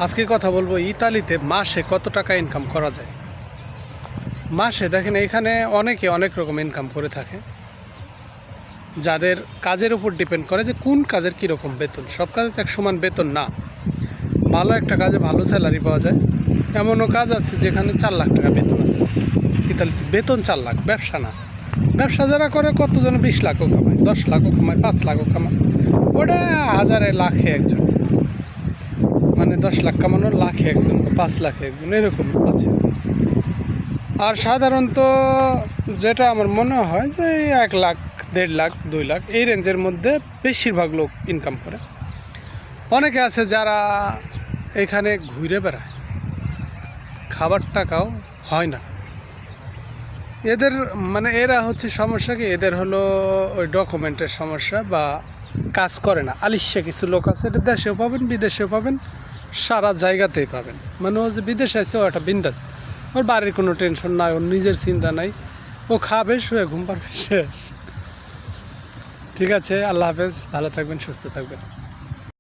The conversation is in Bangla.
আজকে কথা বলবো ইতালিতে মাসে কত টাকা ইনকাম করা যায়। মাসে দেখেন এখানে অনেকে অনেক রকম ইনকাম করে থাকে, যাদের কাজের উপর ডিপেন্ড করে যে কোন কাজের কীরকম বেতন। সব কাজে তো এক সমান বেতন না। ভালো একটা কাজে ভালো স্যালারি পাওয়া যায়, এমনও কাজ আছে যেখানে 4 লাখ টাকা বেতন আছে। ইতালিতে বেতন 4 লাখ, ব্যবসা না। ব্যবসা যারা করে কতজন 20 লাখও কামায়, 10 লাখও কামায়, 5 লাখও কামায়, ওটা হাজারে লাখে একজন, মানে 10 লাখ কামানোর লাখে একজন, 5 লাখে একজন, এরকম আছে। আর সাধারণত যেটা আমার মনে হয় যে 1 লাখ, 1.5 লাখ, 2 লাখ এই রেঞ্জের মধ্যে বেশিরভাগ লোক ইনকাম করে। অনেকে আছে যারা এখানে ঘুরে বেড়ায়, খাবার টাকাও হয় না এদের। মানে এরা হচ্ছে সমস্যা কি, এদের হলো ওই ডকুমেন্টের সমস্যা, বা কাজ করে না। আলিশা কিছু লোক আছে, এটা দেশেও পাবেন, বিদেশেও পাবেন, সারা জায়গাতেই পাবেন। মানে ও যে বিদেশে আছে ও একটা বিন্দাস, ওর বাড়ির কোনো টেনশন নাই, ওর নিজের চিন্তা নাই, ও খাবে, শুয়ে ঘুম পাবে, শেষ। ঠিক আছে, আল্লাহ হাফেজ, ভালো থাকবেন, সুস্থ থাকবেন।